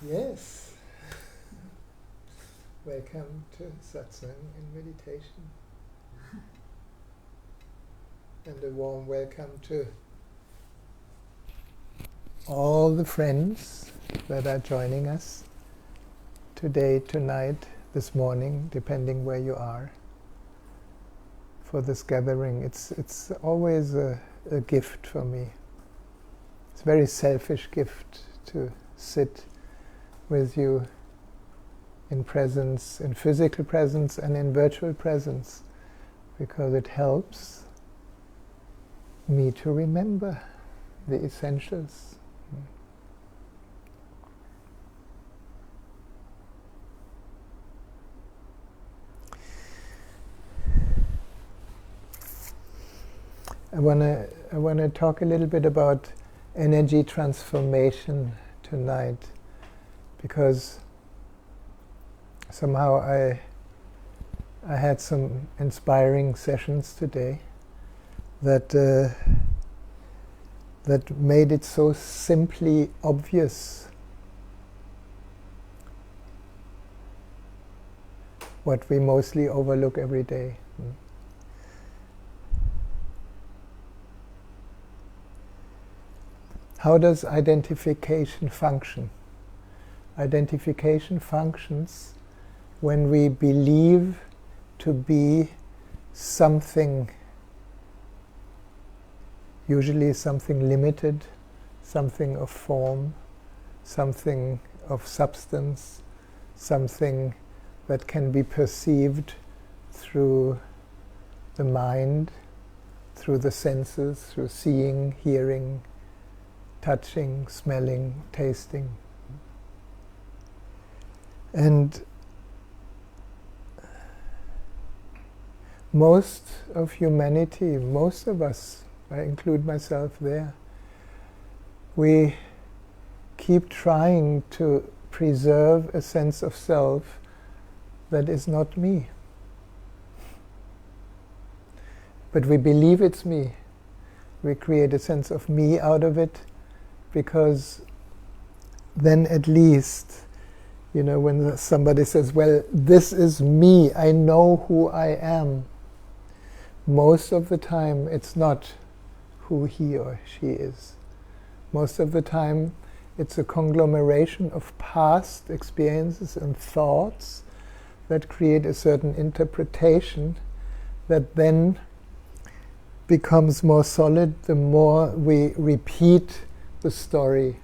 Yes, welcome to Satsang and meditation, and a warm welcome to all the friends that are joining us today, tonight, this morning, depending where you are, for this gathering. It's always a gift for me. It's a very selfish gift to sit with you in presence, in physical presence and in virtual presence, because it helps me to remember the essentials. I want to talk a little bit about energy transformation tonight, because somehow I had some inspiring sessions today that made it so simply obvious what we mostly overlook every day. How does identification function? Identification functions when we believe to be something, usually something limited, something of form, something of substance, something that can be perceived through the mind, through the senses, through seeing, hearing, touching, smelling, tasting. And most of humanity, most of us, I include myself there, we keep trying to preserve a sense of self that is not me. But we believe it's me. We create a sense of me out of it, because then at least, when somebody says, well, this is me, I know who I am, most of the time it's not who he or she is. Most of the time it's a conglomeration of past experiences and thoughts that create a certain interpretation that then becomes more solid the more we repeat the story.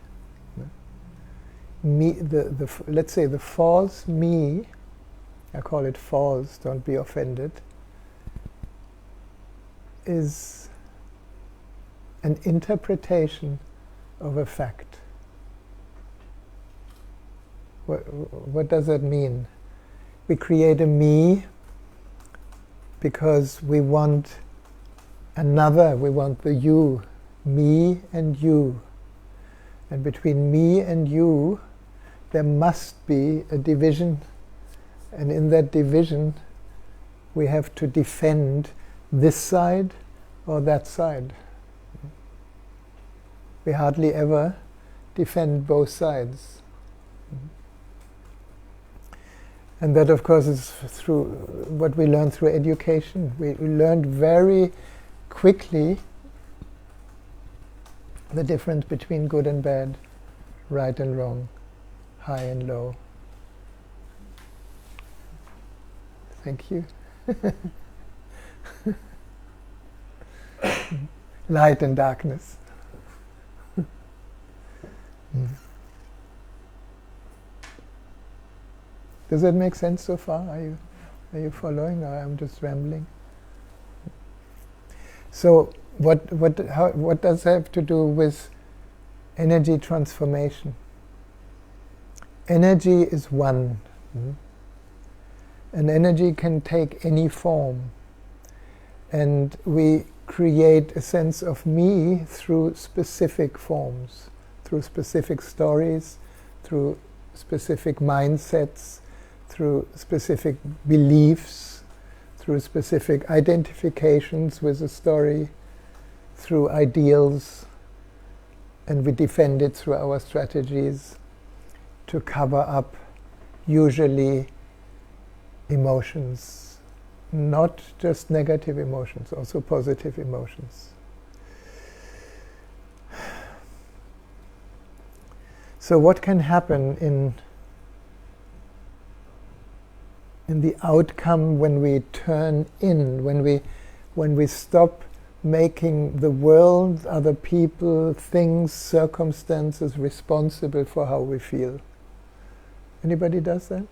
Me, let's say the false me, I call it false, don't be offended, is an interpretation of a fact. What does that mean? We create a me because we want another, we want the you, me and you. And between me and you, there must be a division. And in that division, we have to defend this side or that side. We hardly ever defend both sides. And that, of course, is through what we learn through education. We learned very quickly the difference between good and bad, right and wrong, high and low. Thank you. Light and darkness. Does that make sense so far? Are you following, or I'm just rambling? So what does that have to do with energy transformation? Energy is one. And energy can take any form. And we create a sense of me through specific forms, through specific stories, through specific mindsets, through specific beliefs, through specific identifications with a story, through ideals, and we defend it through our strategies to cover up usually emotions, not just negative emotions, also positive emotions. So what can happen in the outcome when we turn in, when we stop making the world, other people, things, circumstances responsible for how we feel? Anybody does that?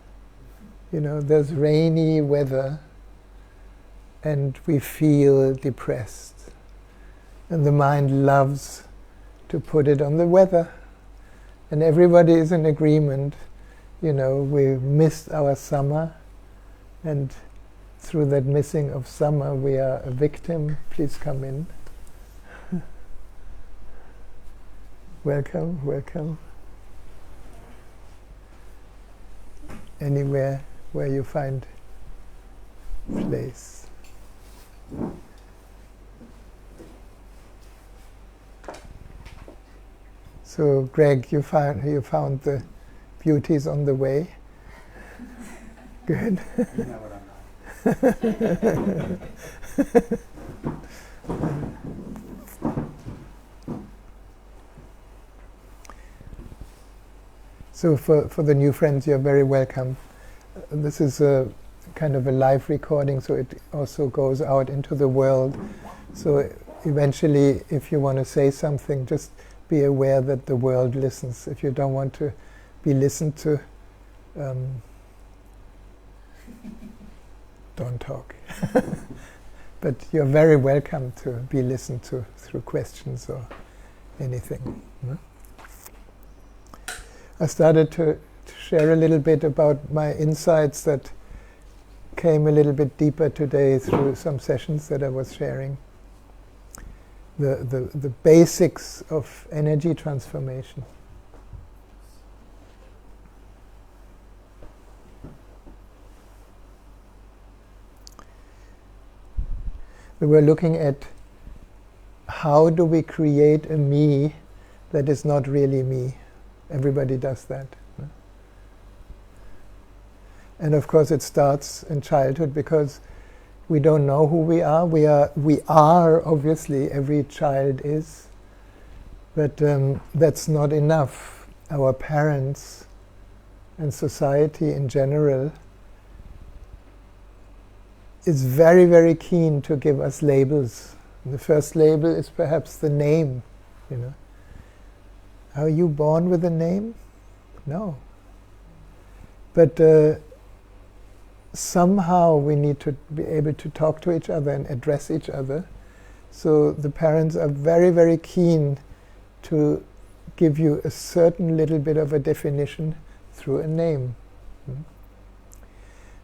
You know, there's rainy weather and we feel depressed. And the mind loves to put it on the weather. And everybody is in agreement, you know, we missed our summer, and through that missing of summer we are a victim. Please come in. Welcome, welcome. Anywhere where you find place. So, Greg, you found the beauties on the way. Good. You know what I'm not. So for the new friends, you're very welcome. This is a kind of a live recording, so it also goes out into the world. So eventually, if you want to say something, just be aware that the world listens. If you don't want to be listened to, don't talk. But you're very welcome to be listened to through questions or anything. I started to share a little bit about my insights that came a little bit deeper today through some sessions that I was sharing. The basics of energy transformation. We were looking at how do we create a me that is not really me. Everybody does that. And of course it starts in childhood because we don't know who we are. We are obviously, every child is, but that's not enough. Our parents and society in general is very, very keen to give us labels. And the first label is perhaps the name, you know. Are you born with a name? No. But somehow we need to be able to talk to each other and address each other. So the parents are very, very keen to give you a certain little bit of a definition through a name.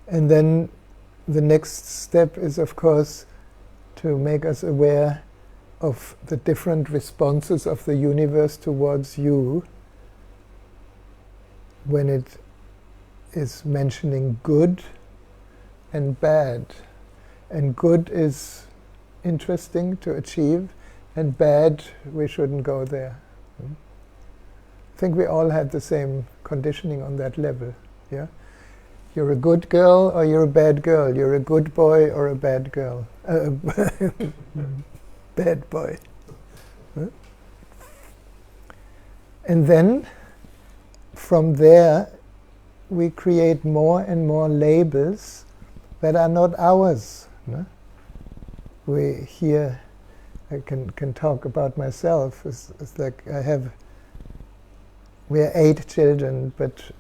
And then the next step is, of course, to make us aware of the different responses of the universe towards you when it is mentioning good and bad. And good is interesting to achieve, and bad, we shouldn't go there. I think we all had the same conditioning on that level. Yeah? You're a good girl or you're a bad girl. You're a good boy or a bad girl. Bad boy. And then, from there, we create more and more labels that are not ours. We here, I can talk about myself. It's like we are 8 children, but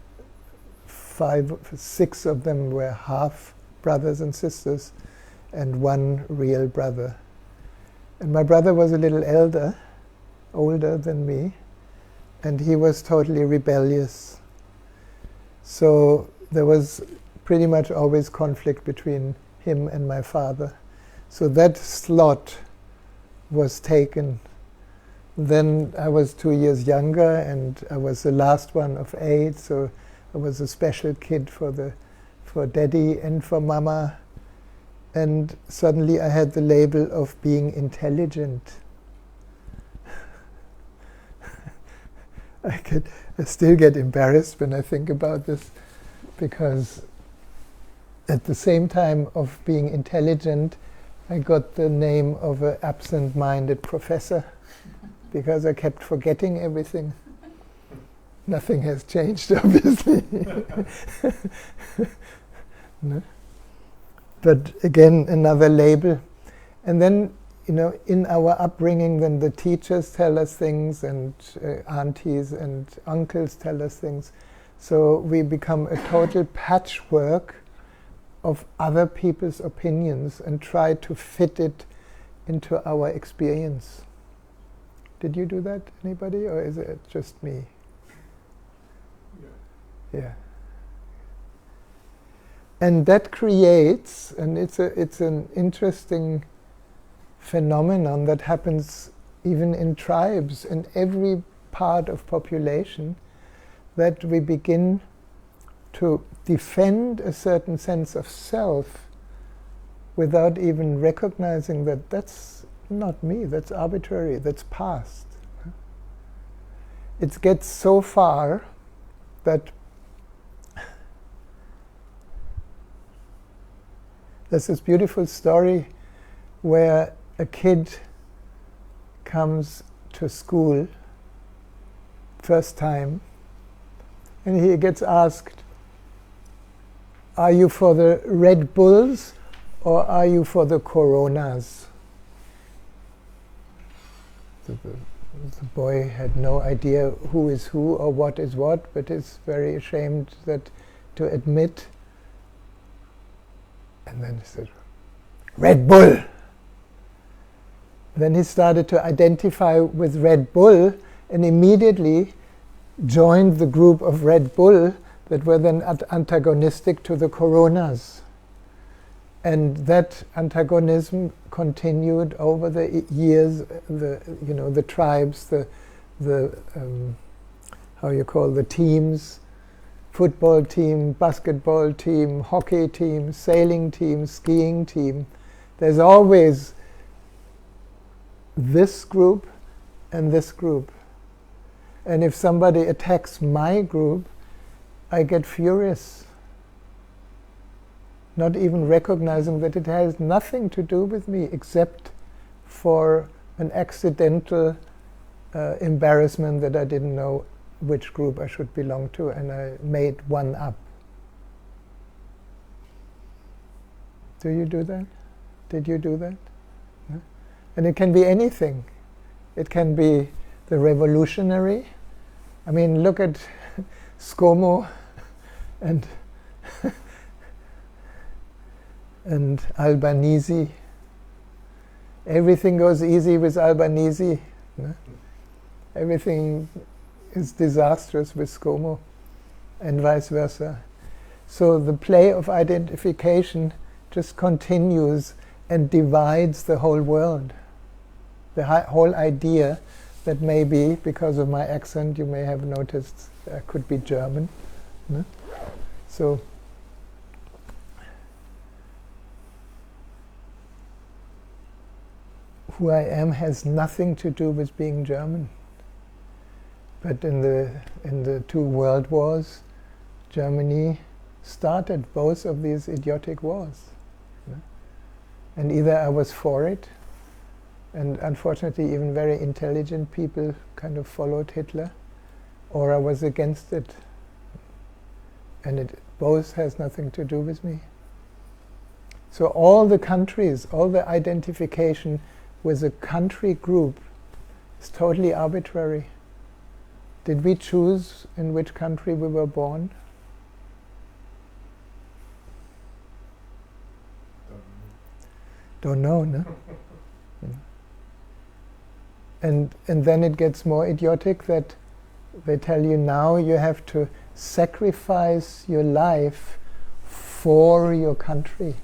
6 of them were half brothers and sisters, and 1 real brother. And my brother was a little older than me, and he was totally rebellious. So there was pretty much always conflict between him and my father. So that slot was taken. Then I was 2 years younger, and I was the last one of 8, so I was a special kid for daddy and for mama. And suddenly I had the label of being intelligent. I still get embarrassed when I think about this, because at the same time of being intelligent, I got the name of an absent-minded professor because I kept forgetting everything. Nothing has changed, obviously. No? But again, another label. And then, in our upbringing, when the teachers tell us things, and aunties and uncles tell us things, so we become a total patchwork of other people's opinions and try to fit it into our experience. Did you do that, anybody, or is it just me? Yeah. And that creates, and it's an interesting phenomenon that happens even in tribes, in every part of population, that we begin to defend a certain sense of self without even recognizing that that's not me, that's arbitrary, that's past. It gets so far that there's this beautiful story where a kid comes to school first time and he gets asked, "Are you for the Red Bulls or are you for the Coronas?" The boy had no idea who is who or what is what, but is very ashamed to admit. And then he said, "Red Bull." Then he started to identify with Red Bull and immediately joined the group of Red Bull that were then antagonistic to the Coronas. And that antagonism continued over the years. The tribes, the teams, football team, basketball team, hockey team, sailing team, skiing team. There's always this group and this group. And if somebody attacks my group, I get furious, not even recognizing that it has nothing to do with me except for an accidental embarrassment that I didn't know which group I should belong to, and I made one up. Do you do that? Did you do that? No? And it can be anything. It can be the revolutionary. I mean, look at ScoMo and and Albanese. Everything goes easy with Albanese. No? Everything is disastrous with ScoMo, and vice versa. So the play of identification just continues and divides the whole world. The whole idea that maybe, because of my accent, you may have noticed I could be German. No? So who I am has nothing to do with being German. But in the two world wars, Germany started both of these idiotic wars. You know? And either I was for it, and unfortunately even very intelligent people kind of followed Hitler, or I was against it. And it both has nothing to do with me. So all the countries, all the identification with a country group is totally arbitrary. Did we choose in which country we were born? Don't know, no? And then it gets more idiotic that they tell you now you have to sacrifice your life for your country.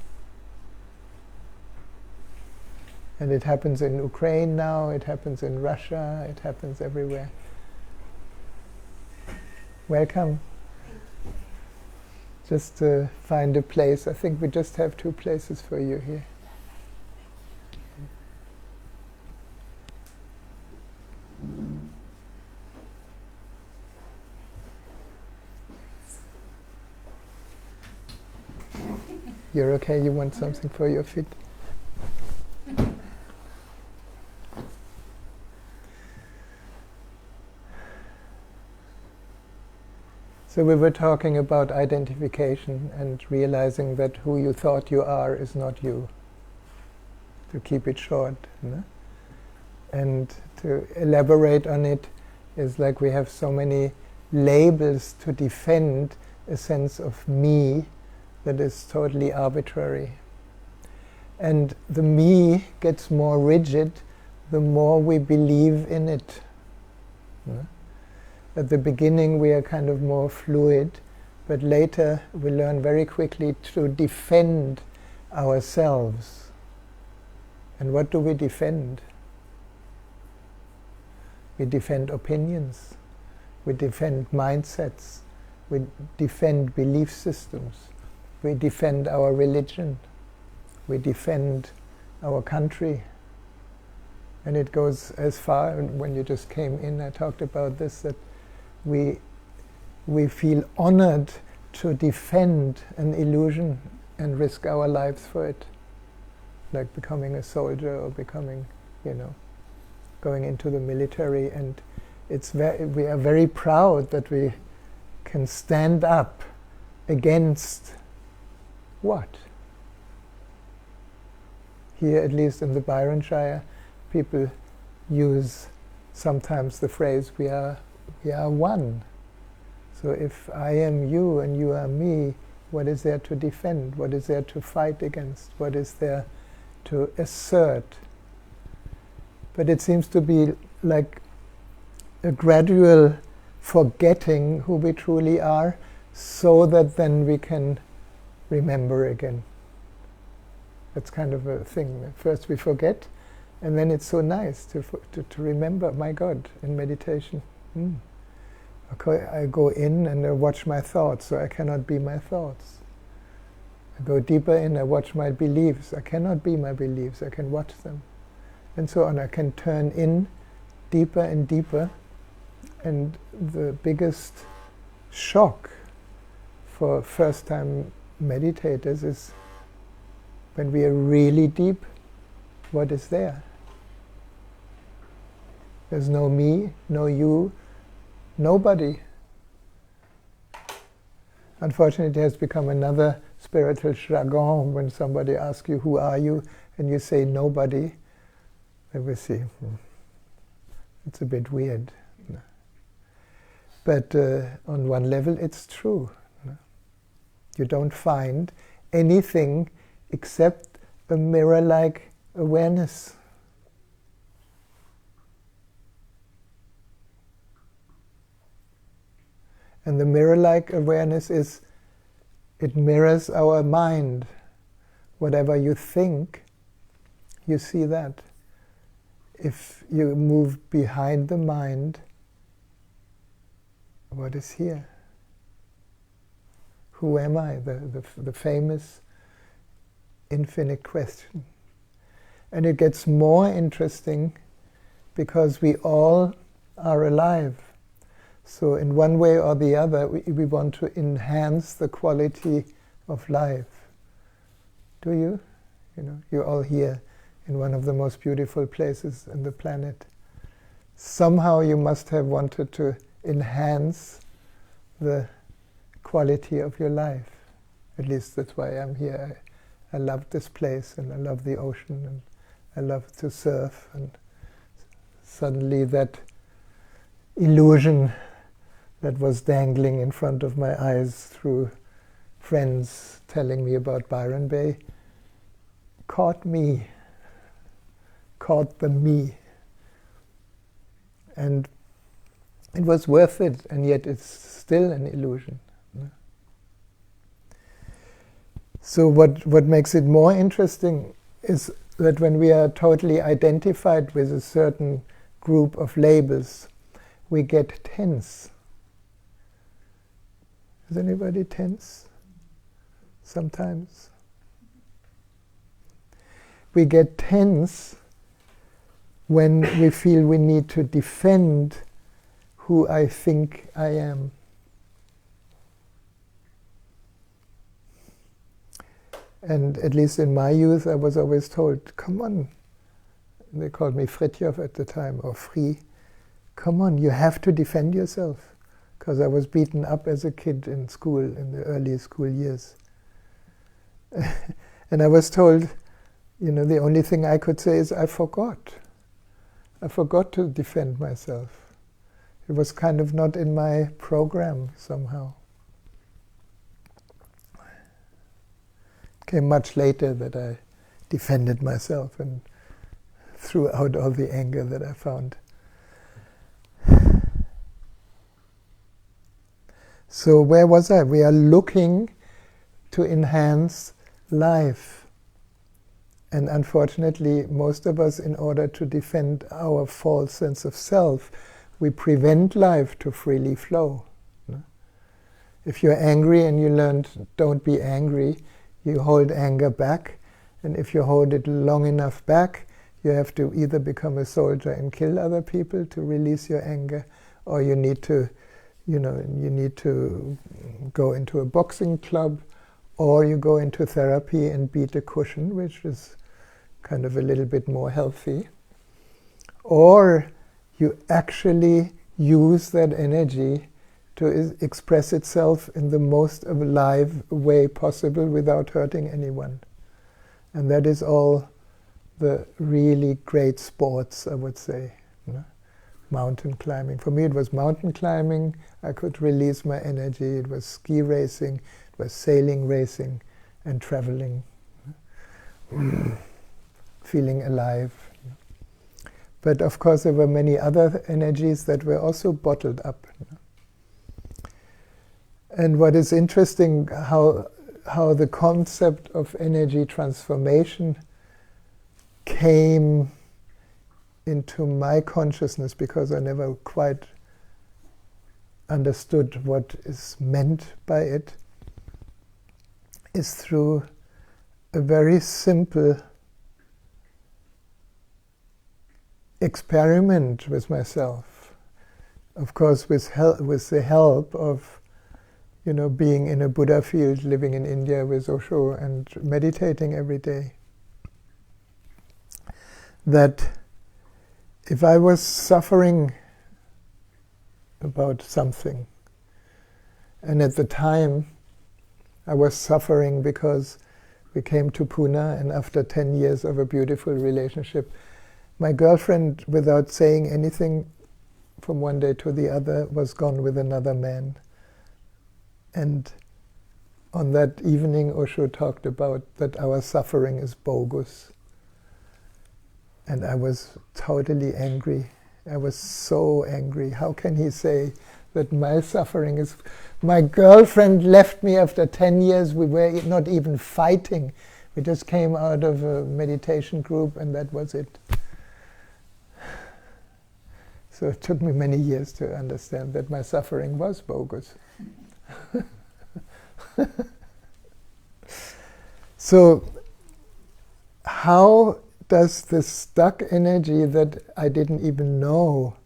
And it happens in Ukraine now, it happens in Russia, it happens everywhere. Welcome. Just find a place. I think we just have 2 places for you here. You're okay? You want something for your feet? So we were talking about identification and realizing that who you thought you are is not you. To keep it short. No? And to elaborate on it is like we have so many labels to defend a sense of me that is totally arbitrary. And the me gets more rigid the more we believe in it. No? At the beginning we are kind of more fluid, but later we learn very quickly to defend ourselves. And what do we defend? We defend opinions, we defend mindsets, we defend belief systems, we defend our religion, we defend our country. And it goes as far, and when you just came in I talked about this, that we feel honored to defend an illusion and risk our lives for it. Like becoming a soldier or becoming, going into the military, and we are very proud that we can stand up against what? Here, at least in the Byron Shire, people use sometimes the phrase, we are one. So if I am you and you are me, what is there to defend? What is there to fight against? What is there to assert? But it seems to be like a gradual forgetting who we truly are, so that then we can remember again. That's kind of a thing. First we forget, and then it's so nice to remember, my God, in meditation. Okay, I go in and I watch my thoughts, so I cannot be my thoughts. I go deeper in, I watch my beliefs. I cannot be my beliefs, I can watch them. And so on, I can turn in deeper and deeper. And the biggest shock for first-time meditators is when we are really deep, what is there? There's no me, no you, nobody. Unfortunately, it has become another spiritual jargon when somebody asks you, who are you? And you say, nobody. Then we see, it's a bit weird. But on one level, it's true. You don't find anything except a mirror-like awareness. And the mirror-like awareness is, it mirrors our mind. Whatever you think, you see that. If you move behind the mind, what is here? Who am I? The famous infinite question. And it gets more interesting because we all are alive. So in one way or the other, we want to enhance the quality of life. Do you? You're all here in one of the most beautiful places on the planet. Somehow you must have wanted to enhance the quality of your life. At least that's why I'm here. I love this place, and I love the ocean, and I love to surf, and suddenly that illusion that was dangling in front of my eyes through friends telling me about Byron Bay caught me, caught the me. And it was worth it, and yet it's still an illusion. So what makes it more interesting is that when we are totally identified with a certain group of labels, we get tense. Is anybody tense? Sometimes. We get tense when we feel we need to defend who I think I am. And at least in my youth, I was always told, come on. They called me Fritjof at the time, or Free. Come on, you have to defend yourself. Because I was beaten up as a kid in school, in the early school years. And I was told, the only thing I could say is I forgot. I forgot to defend myself. It was kind of not in my program somehow. It came much later that I defended myself and threw out all the anger that I found. So where was I? We are looking to enhance life. And unfortunately, most of us, in order to defend our false sense of self, we prevent life to freely flow. If you're angry and you learned don't be angry, you hold anger back. And if you hold it long enough back, you have to either become a soldier and kill other people to release your anger, or you need to go into a boxing club, or you go into therapy and beat a cushion, which is kind of a little bit more healthy. Or you actually use that energy to express itself in the most alive way possible without hurting anyone. And that is all the really great sports, I would say. Mountain climbing. For me, it was mountain climbing. I could release my energy. It was ski racing. It was sailing racing and traveling. Feeling alive. But of course, there were many other energies that were also bottled up. And what is interesting, how the concept of energy transformation came into my consciousness, because I never quite understood what is meant by it, is through a very simple experiment with myself. Of course, with the help of being in a Buddha field, living in India with Osho and meditating every day. That if I was suffering about something, and at the time I was suffering because we came to Pune, and after 10 years of a beautiful relationship, my girlfriend, without saying anything from one day to the other, was gone with another man. And on that evening, Osho talked about that our suffering is bogus. And I was totally angry. I was so angry. How can he say that my suffering is... My girlfriend left me after 10 years. We were not even fighting. We just came out of a meditation group, and that was it. So it took me many years to understand that my suffering was bogus. So, how does this stuck energy that I didn't even know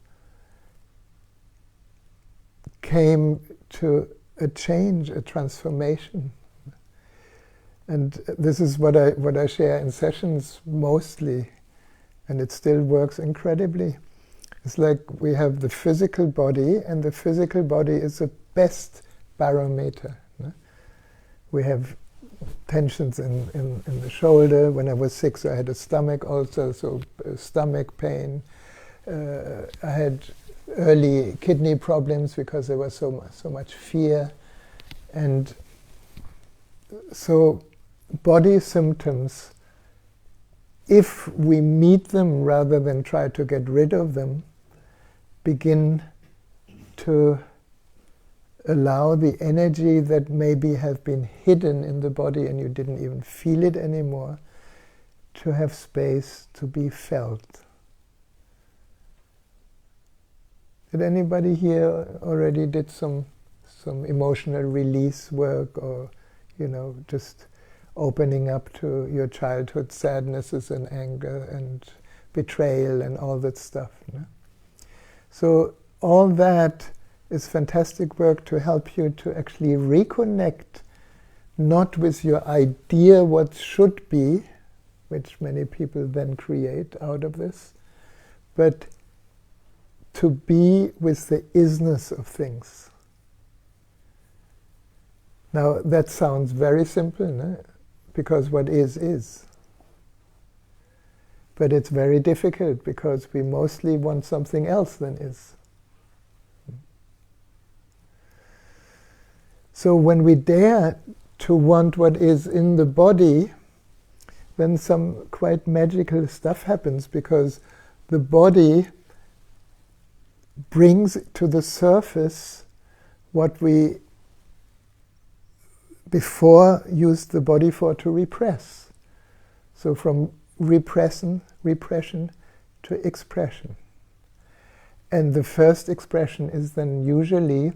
came to a change, a transformation? And this is what I share in sessions mostly, and it still works incredibly. It's like we have the physical body, and the physical body is the best barometer. We have tensions in the shoulder. When I was 6, I had a stomach ulcer, so stomach pain. I had early kidney problems because there was so much fear. And so body symptoms, if we meet them rather than try to get rid of them, begin to allow the energy that maybe have been hidden in the body and you didn't even feel it anymore to have space to be felt. Did anybody here already did some emotional release work, or just opening up to your childhood sadnesses and anger and betrayal and all that stuff? So all that is fantastic work to help you to actually reconnect not with your idea what should be, which many people then create out of this, but to be with the isness of things. Now that sounds very simple, no? Because what is. But it's very difficult because we mostly want something else than is. So when we dare to want what is in the body, then some quite magical stuff happens, because the body brings to the surface what we before used the body for to repress. So from repression to expression. And the first expression is then usually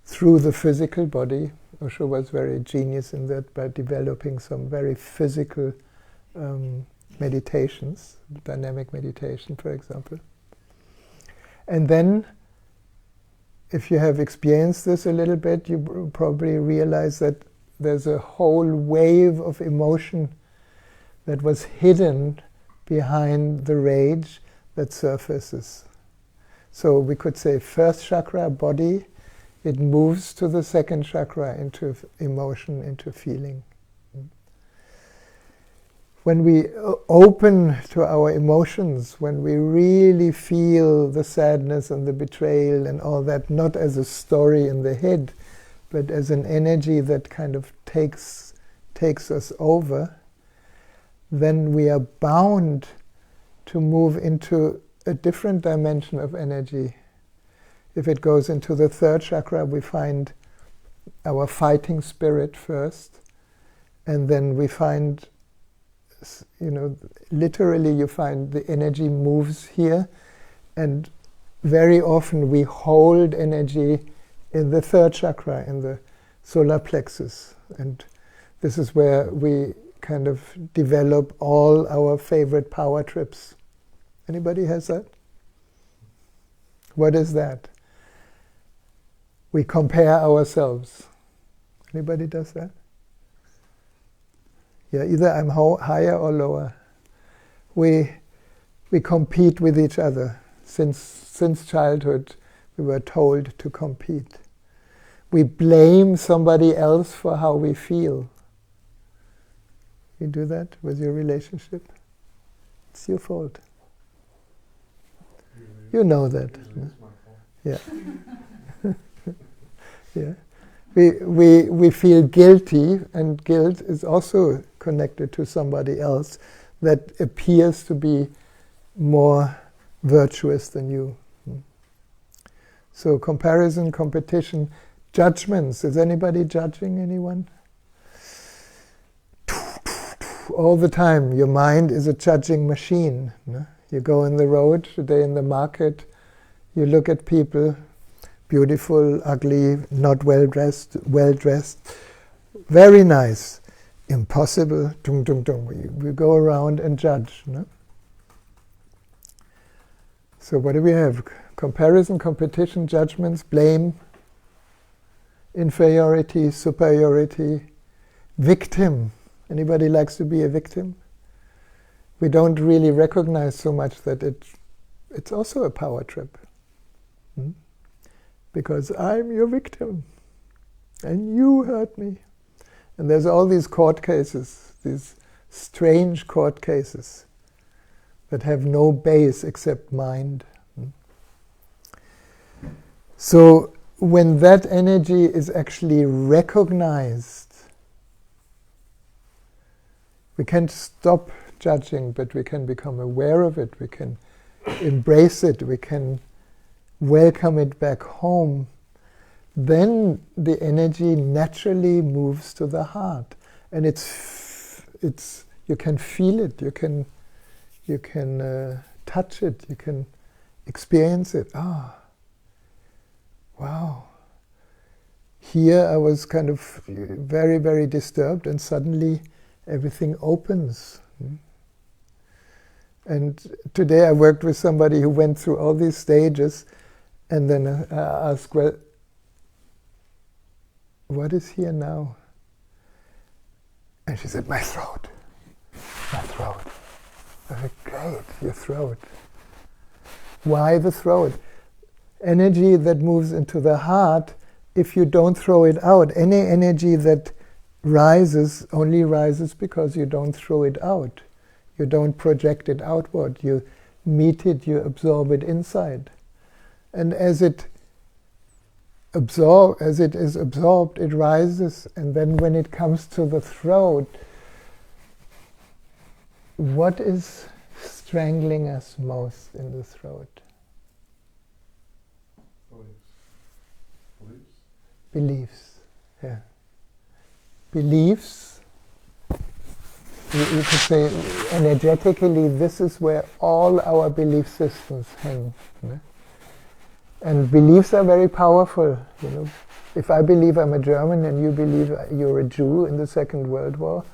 through the physical body. Osho was very genius in that by developing some very physical meditations, dynamic meditation, for example. And then, if you have experienced this a little bit, you probably realize that there's a whole wave of emotion that was hidden behind the rage that surfaces. So we could say first chakra, body, it moves to the second chakra into emotion, into feeling. When we open to our emotions, when we really feel the sadness and the betrayal and all that, not as a story in the head, but as an energy that kind of takes us over, then we are bound to move into a different dimension of energy. If it goes into the third chakra, we find our fighting spirit first, and then we find, literally you find the energy moves here, and very often we hold energy in the third chakra, in the solar plexus. And this is where we kind of develop all our favorite power trips. Anybody has that? What is that? We compare ourselves. Anybody does that? Yeah, either I'm higher or lower. We compete with each other. Since childhood, we were told to compete. We blame somebody else for how we feel. You do that with your relationship? It's your fault. You know that. No? Yeah. Yeah. We feel guilty, and guilt is also connected to somebody else that appears to be more virtuous than you. So comparison, competition, judgments. Is anybody judging anyone? All the time. Your mind is a judging machine. No? You go on the road, today in the market, you look at people, beautiful, ugly, not well-dressed, well-dressed, very nice, impossible, dung, dung, dung. We go around and judge. No? So what do we have? Comparison, competition, judgments, blame, inferiority, superiority, victim. Anybody likes to be a victim? We don't really recognize so much that it's also a power trip. Because I'm your victim, and you hurt me. And there's all these court cases, these strange court cases that have no base except mind. So when that energy is actually recognized, we can't stop judging, but we can become aware of it, we can embrace it, we can welcome it back home. Then the energy naturally moves to the heart, and it's you can feel it, you can touch it, you can experience it. Wow. Here I was kind of very, very disturbed, and suddenly everything opens. And today I worked with somebody who went through all these stages, and then I asked, well, what is here now? And she said, my throat. My throat. I said, great, your throat. Why the throat? Energy that moves into the heart, if you don't throw it out, any energy that rises only rises because you don't throw it out. You don't project it outward. You meet it, you absorb it inside. And as it is absorbed, it rises. And then when it comes to the throat, what is strangling us most in the throat? Beliefs. Yeah. Beliefs. You could say energetically, this is where all our belief systems hang. No? And beliefs are very powerful. You know, if I believe I'm a German and you believe you're a Jew in the Second World War,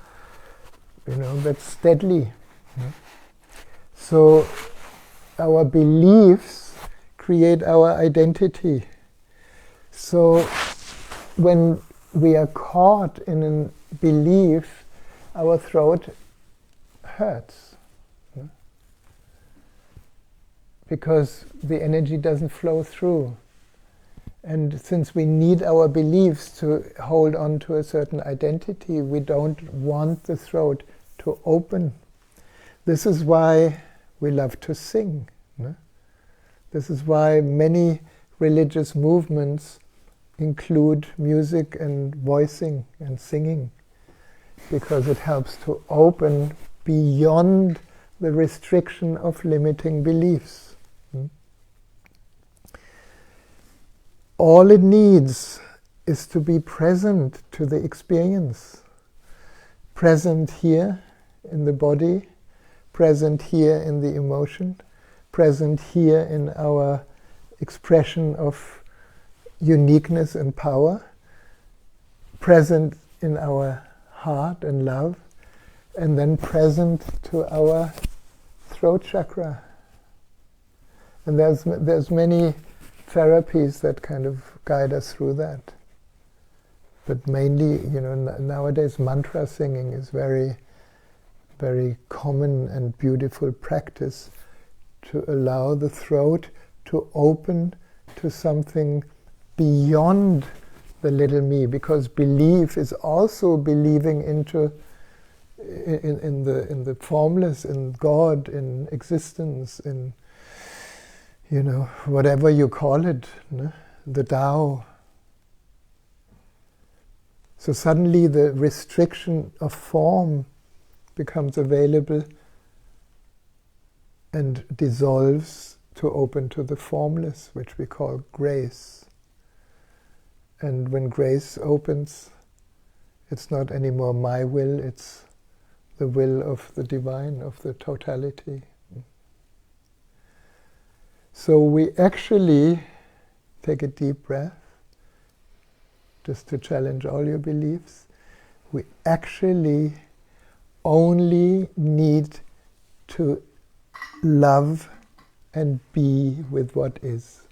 you know, that's deadly. No? So our beliefs create our identity. So when we are caught in a belief, our throat hurts. No? Because the energy doesn't flow through. And since we need our beliefs to hold on to a certain identity, we don't want the throat to open. This is why we love to sing. No? This is why many religious movements include music and voicing and singing, because it helps to open beyond the restriction of limiting beliefs. All it needs is to be present to the experience. Present here in the body, present here in the emotion, present here in our expression of uniqueness and power, present in our heart and love, and then present to our throat chakra. And there's many therapies that kind of guide us through that. But mainly, you know, nowadays mantra singing is very, very common and beautiful practice to allow the throat to open to something beyond the little me, because belief is also believing into in the formless, in God, in existence, in, you know, whatever you call it, no? The Tao. So suddenly the restriction of form becomes available and dissolves to open to the formless, which we call grace. And when grace opens, it's not anymore my will, it's the will of the divine, of the totality. So we actually take a deep breath, just to challenge all your beliefs. We actually only need to love and be with what is.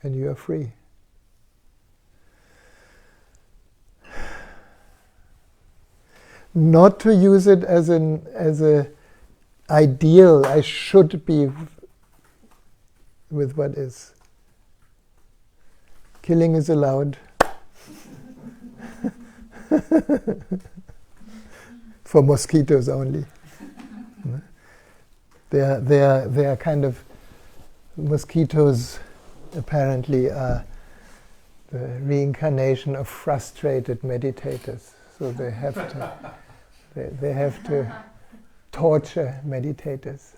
And you are free. Not to use it as a ideal, I should be with what is. Killing is allowed. For mosquitoes only. They are kind of, mosquitoes apparently are the reincarnation of frustrated meditators. So they have to torture meditators.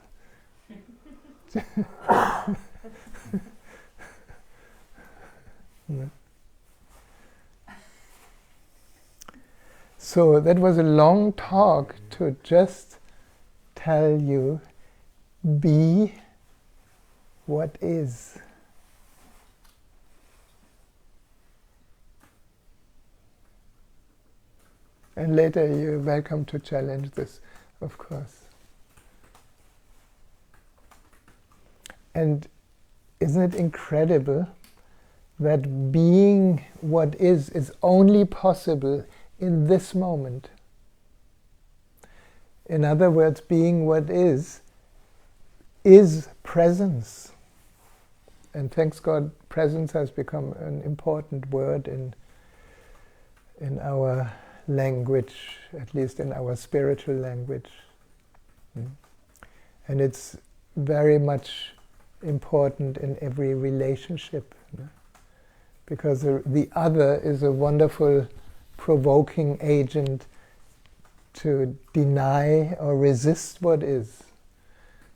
So that was a long talk to just tell you, be what is. And later you're welcome to challenge this, of course. And isn't it incredible that being what is only possible in this moment. In other words, being what is presence. And thanks God, presence has become an important word in our language, at least in our spiritual language. And it's very much important in every relationship, because the other is a wonderful provoking agent to deny or resist what is.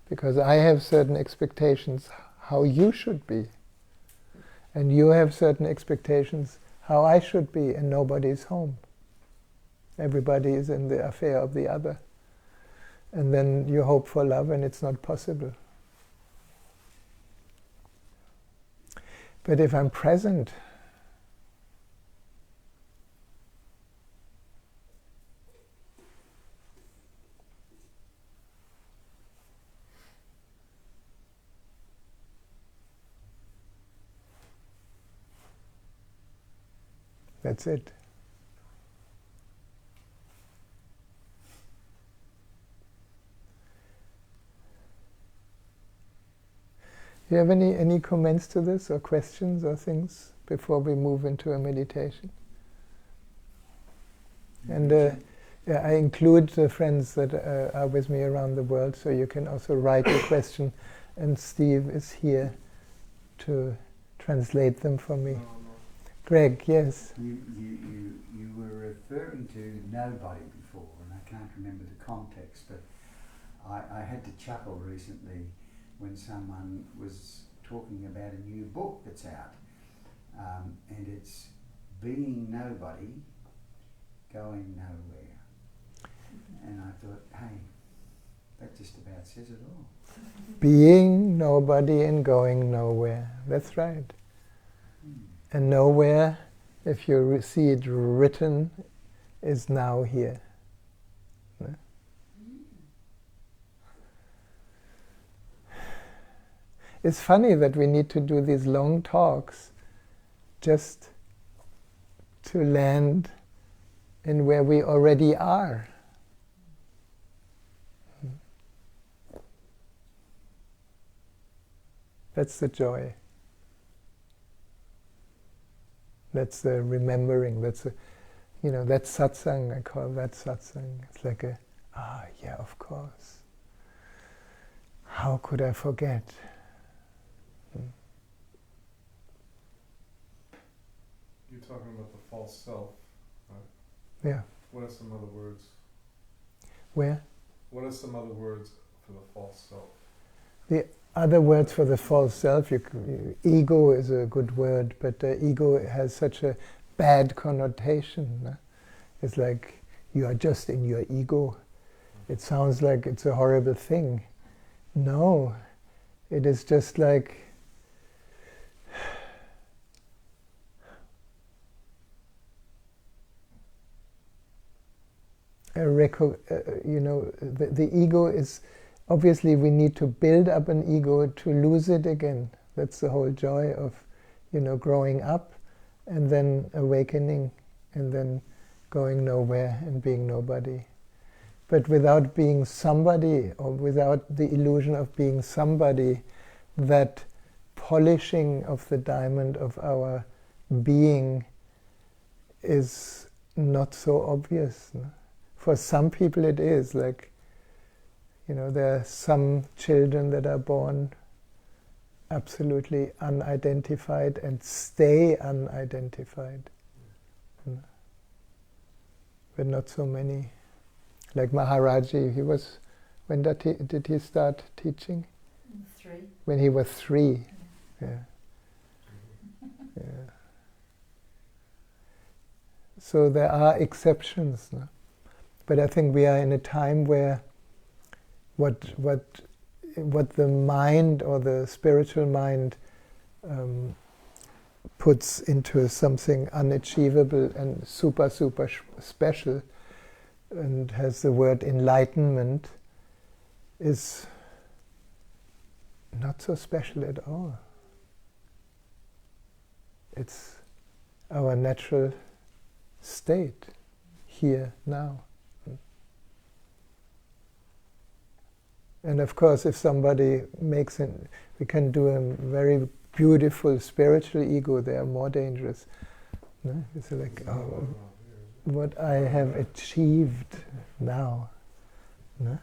Because I have certain expectations how you should be, and you have certain expectations how I should be, and nobody's home. Everybody is in the affair of the other. And then you hope for love and it's not possible. But if I'm present, that's it. Do you have any comments to this, or questions or things before we move into a meditation? And I include the friends that are with me around the world, so you can also write your question, and Steve is here to translate them for me. Greg, yes? You were referring to nobody before, and I can't remember the context, but I had to chuckle recently when someone was talking about a new book that's out, and it's Being Nobody, Going Nowhere. And I thought, hey, that just about says it all. Being nobody and going nowhere. That's right. And nowhere, if you see it written, is now here. It's funny that we need to do these long talks just to land in where we already are. That's the joy. That's the remembering. That's that's satsang. I call that satsang. It's like yeah, of course. How could I forget? You're talking about the false self, right? Yeah. What are some other words? Where? What are some other words for the false self? The other words for the false self, ego is a good word, but ego has such a bad connotation. It's like you are just in your ego. It sounds like it's a horrible thing. No, it is just like the ego is, obviously we need to build up an ego to lose it again. That's the whole joy of, growing up and then awakening and then going nowhere and being nobody. But without being somebody, or without the illusion of being somebody, that polishing of the diamond of our being is not so obvious. No? For some people it is, like, there are some children that are born absolutely unidentified and stay unidentified. But not so many. Like Maharaji, when did he start teaching? 3. When he was 3. Yeah. Yeah. So there are exceptions, no? But I think we are in a time where what the mind or the spiritual mind puts into something unachievable and super special, and has the word enlightenment, is not so special at all. It's our natural state. here, now. And of course, if somebody makes it, we can do a very beautiful spiritual ego, they are more dangerous. No? It's like, oh, what I have achieved now. No?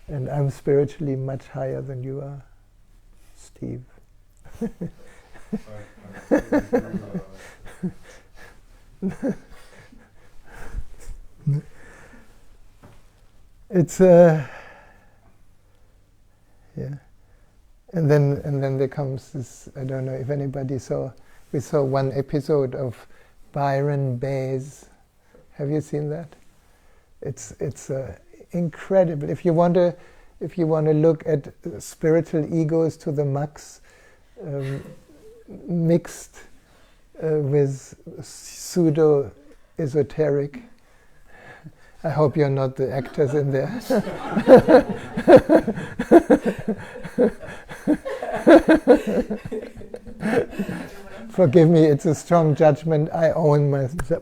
And I'm spiritually much higher than you are, Steve. It's yeah, and then there comes this. I don't know if anybody saw. We saw one episode of Byron Bayes. Have you seen that? It's incredible. If you want to look at spiritual egos to the max, mixed with pseudo esoteric. I hope you're not the actors in there. Forgive me, it's a strong judgment. I own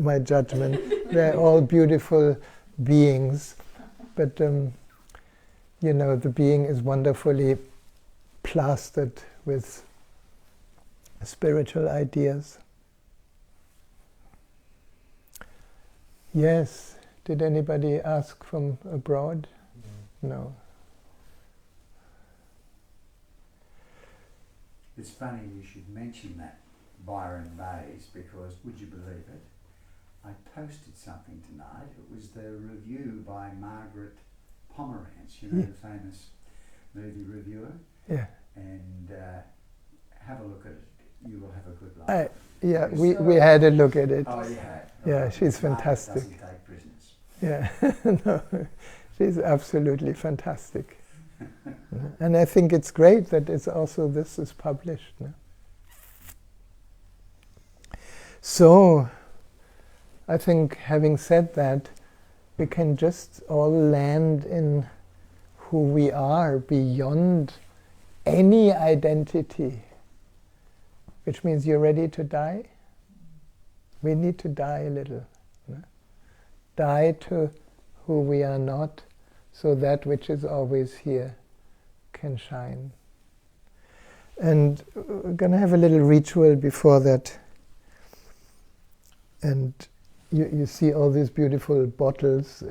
my judgment. They're all beautiful beings. But, the being is wonderfully plastered with spiritual ideas. Yes. Did anybody ask from abroad? No. It's funny you should mention that, Byron Bayes, because, would you believe it, I posted something tonight. It was the review by Margaret Pomerantz, the famous movie reviewer. Yeah. And have a look at it. You will have a good laugh. We had a look at it. Oh, you had? Yeah, she's fantastic. Doesn't take prisoners. Yeah, no, she's absolutely fantastic. And I think it's great that this is published. No? So, I think having said that, we can just all land in who we are beyond any identity, which means you're ready to die. We need to die a little. No? Die to who we are not, so that which is always here can shine. And we're going to have a little ritual before that. And you see all these beautiful bottles.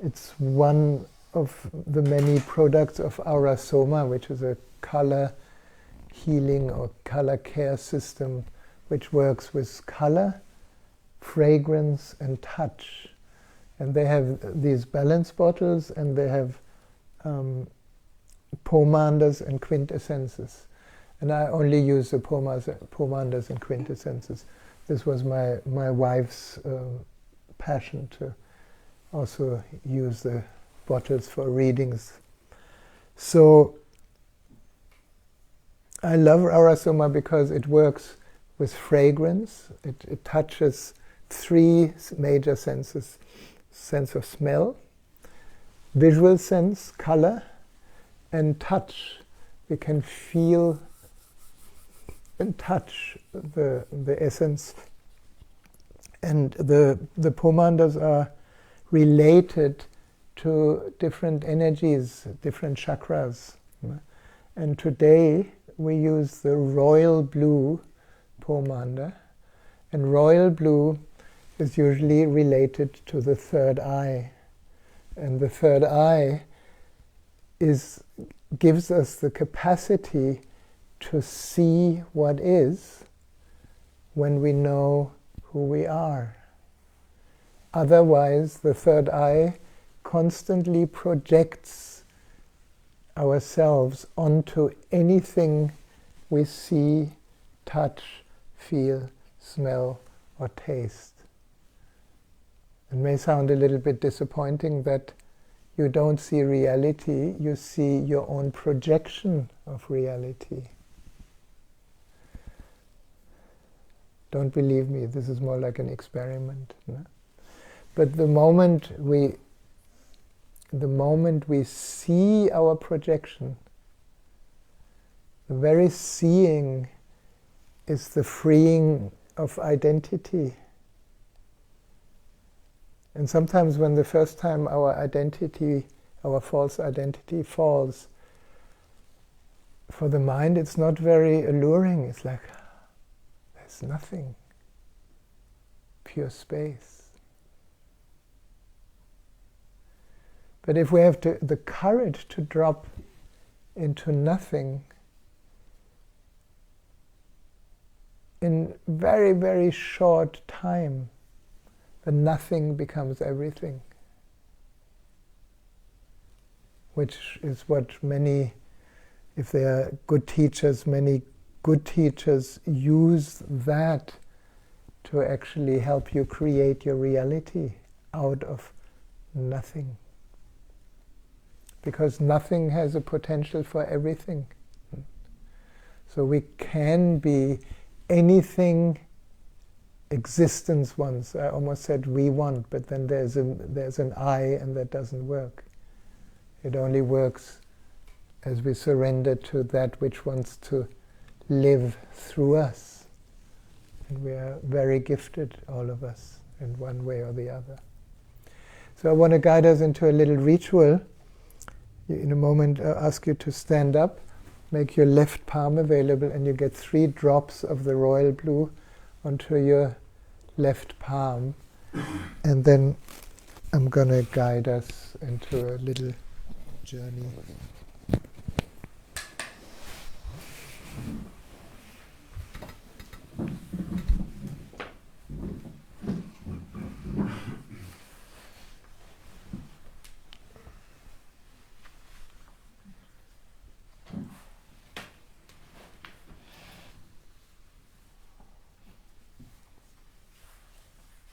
It's one of the many products of Aura Soma, which is a color healing or color care system which works with color, fragrance and touch. And they have these balance bottles, and they have pomanders and quintessences. And I only use the pomanders and quintessences. This was my wife's passion to also use the bottles for readings. So I love Aura Soma because it works with fragrance. It touches three major senses: sense of smell, visual sense, color, and touch. We can feel and touch the essence. And the pomanders are related to different energies, different chakras. And today we use the royal blue pomander. And royal blue is usually related to the third eye. And the third eye gives us the capacity to see what is when we know who we are. Otherwise, the third eye constantly projects ourselves onto anything we see, touch, feel, smell, or taste. It may sound a little bit disappointing that you don't see reality, you see your own projection of reality. Don't believe me, this is more like an experiment. No? But the moment we see our projection, the very seeing is the freeing of identity. And sometimes when the first time our identity, our false identity falls, for the mind it's not very alluring. It's like, there's nothing. Pure space. But if we have the courage to drop into nothing, in very, very short time, the nothing becomes everything. Which is what many, if they are good teachers, many good teachers use that to actually help you create your reality out of nothing. Because nothing has a potential for everything. So we can be anything existence wants. I almost said we want, but then there's an I, and that doesn't work. It only works as we surrender to that which wants to live through us. And we are very gifted, all of us, in one way or the other. So I want to guide us into a little ritual. In a moment, I'll ask you to stand up, make your left palm available, and you get 3 drops of the royal blue onto your left palm. And then I'm going to guide us into a little journey.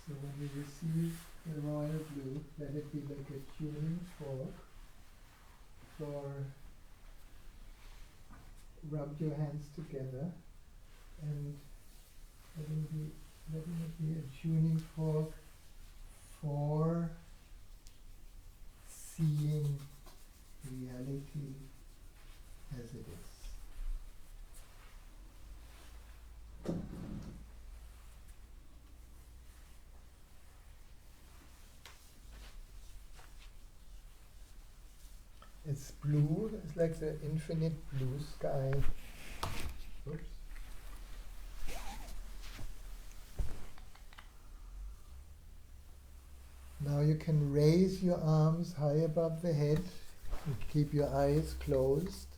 So when you receive the royal blue, let it be like a tuning fork for rub your hands together and letting it be a tuning fork for seeing reality as it is. It's blue, it's like the infinite blue sky. Oops. Now you can raise your arms high above the head and keep your eyes closed.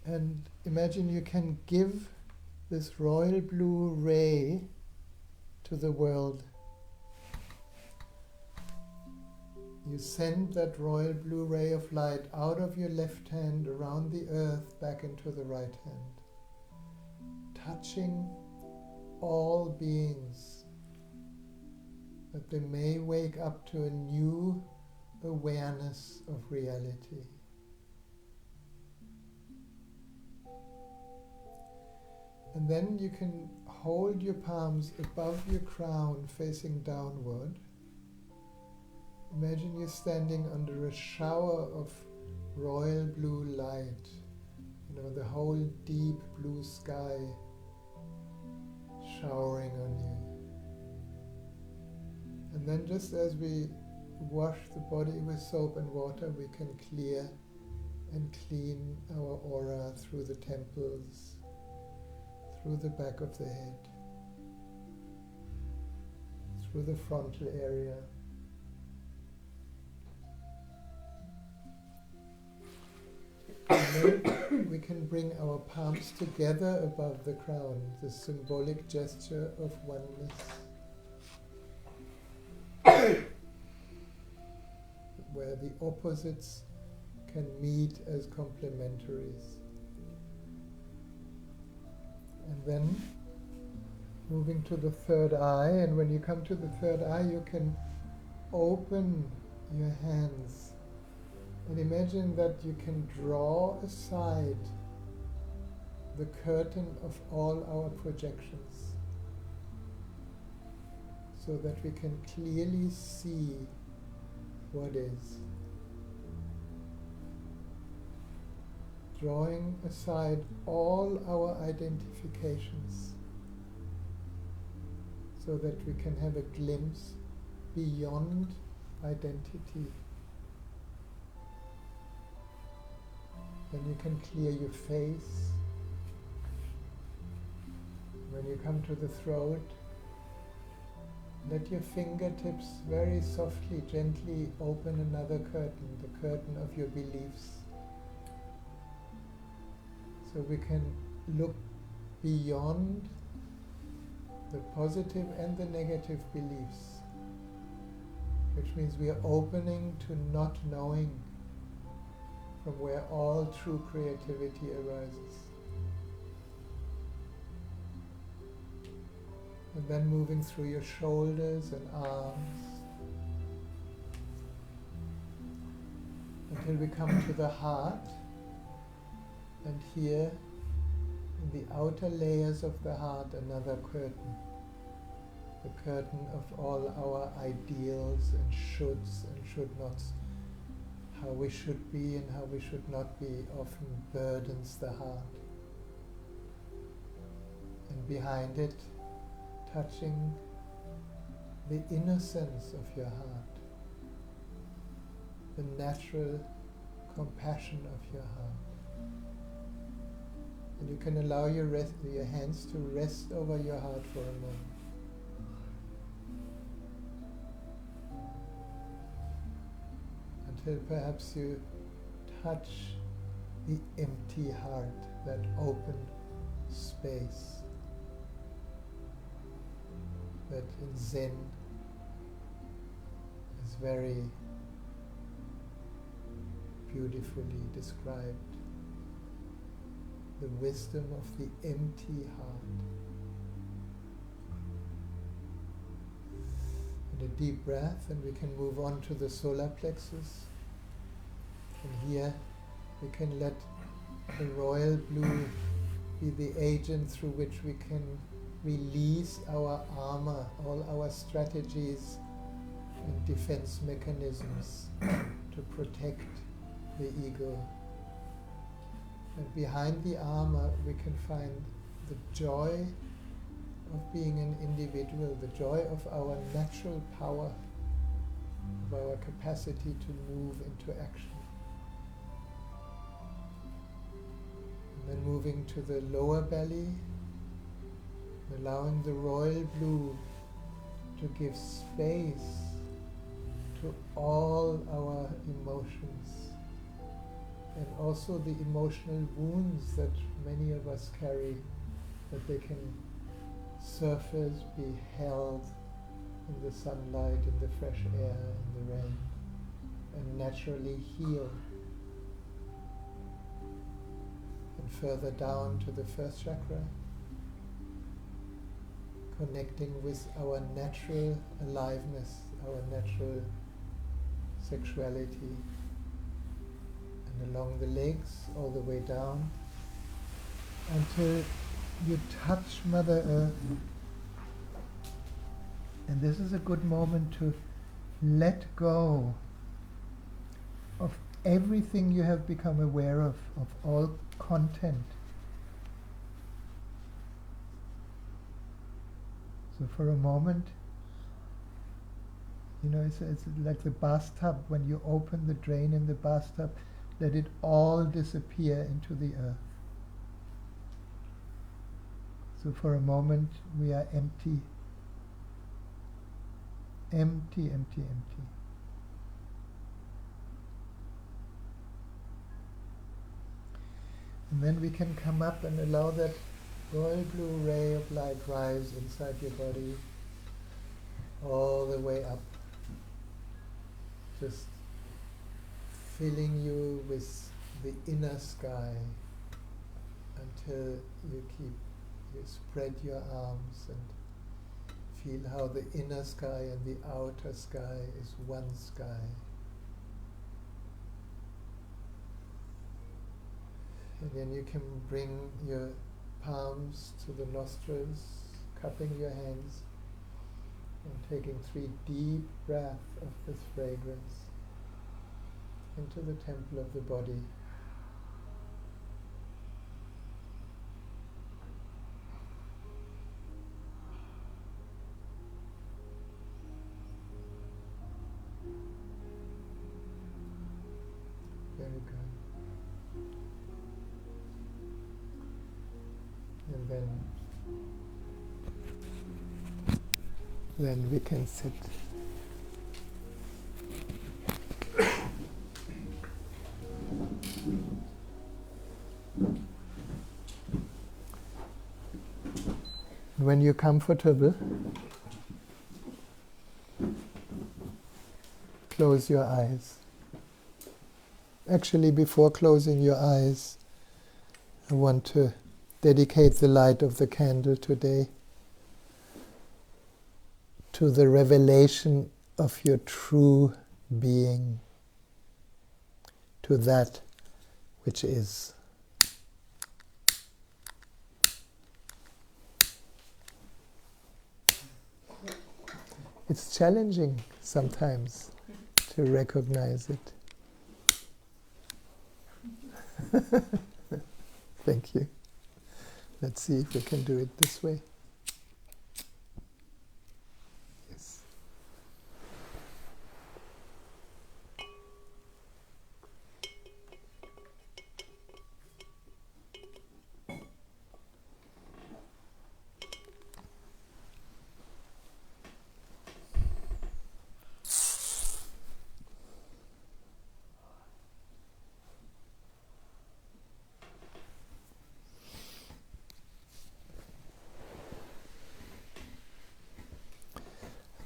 And imagine you can give this royal blue ray to the world. You send that royal blue ray of light out of your left hand around the earth back into the right hand, touching all beings, that they may wake up to a new awareness of reality. And then you can hold your palms above your crown facing downward. Imagine you're standing under a shower of royal blue light, the whole deep blue sky showering on you. And then just as we wash the body with soap and water, we can clear and clean our aura through the temples, through the back of the head, through the frontal area. And then we can bring our palms together above the crown, the symbolic gesture of oneness. Where the opposites can meet as complementaries. And then moving to the third eye, and when you come to the third eye, you can open your hands and imagine that you can draw aside the curtain of all our projections so that we can clearly see what is. Drawing aside all our identifications so that we can have a glimpse beyond identity. Then you can clear your face. When you come to the throat, let your fingertips very softly, gently open another curtain, the curtain of your beliefs. So we can look beyond the positive and the negative beliefs, which means we are opening to not knowing, from where all true creativity arises. And then moving through your shoulders and arms until we come to the heart. And here, in the outer layers of the heart, another curtain. The curtain of all our ideals and shoulds and should-nots. How we should be and how we should not be often burdens the heart. And behind it, touching the innocence of your heart, the natural compassion of your heart. And you can allow your hands to rest over your heart for a moment. Until perhaps you touch the empty heart, that open space that in Zen is very beautifully described. The wisdom of the empty heart. And a deep breath, and we can move on to the solar plexus. And here we can let the royal blue be the agent through which we can release our armor, all our strategies and defense mechanisms to protect the ego. And behind the armor we can find the joy of being an individual, the joy of our natural power, of our capacity to move into action. And then moving to the lower belly, allowing the royal blue to give space to all our emotions, and also the emotional wounds that many of us carry, that they can surface, be held in the sunlight, in the fresh air, in the rain, and naturally heal. And further down to the first chakra, connecting with our natural aliveness, our natural sexuality, and along the legs, all the way down, until you touch Mother Earth. And this is a good moment to let go of everything you have become aware of all content. So for a moment, it's like the bathtub. When you open the drain in the bathtub, let it all disappear into the earth. So for a moment, we are empty. Empty, empty, empty. And then we can come up and allow that royal blue ray of light rise inside your body, all the way up, just filling you with the inner sky until you spread your arms and feel how the inner sky and the outer sky is one sky. And then you can bring your palms to the nostrils, cupping your hands, and taking 3 deep breaths of this fragrance into the temple of the body. and then we can sit. When you're comfortable, close your eyes. Actually, before closing your eyes, I want to dedicate the light of the candle today to the revelation of your true being, to that which is. It's challenging sometimes to recognize it. Thank you. Let's see if we can do it this way. Yes.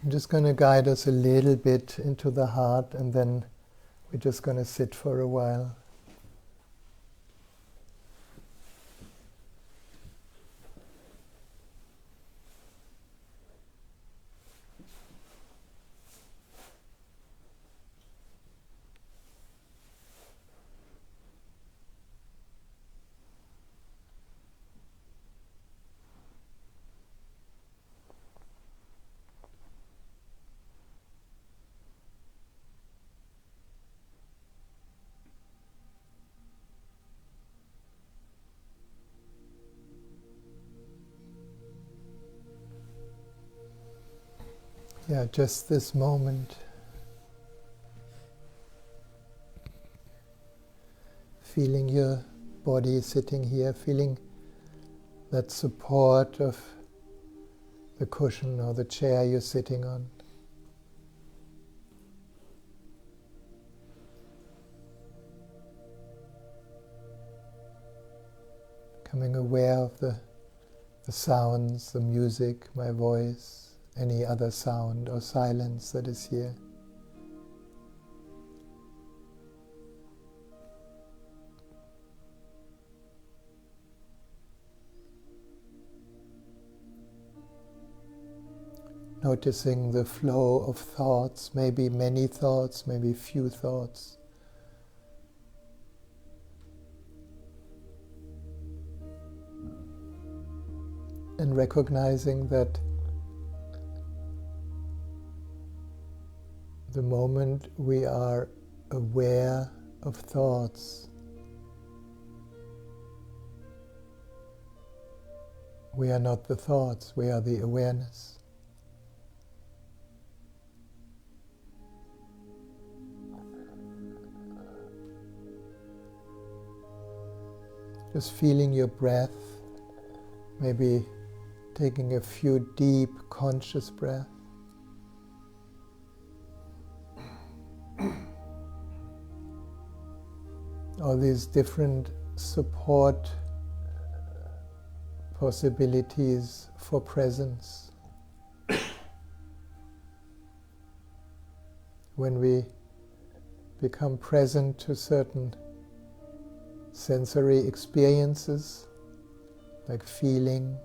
I'm just going to guide us a little bit into the heart, and then we're just going to sit for a while. Yeah, just this moment. Feeling your body sitting here, feeling that support of the cushion or the chair you're sitting on. Becoming aware of the sounds, the music, my voice, any other sound or silence that is here. Noticing the flow of thoughts, maybe many thoughts, maybe few thoughts. And recognizing that the moment we are aware of thoughts, we are not the thoughts, we are the awareness. Just feeling your breath, maybe taking a few deep, conscious breaths. All these different support possibilities for presence. When we become present to certain sensory experiences, like feeling,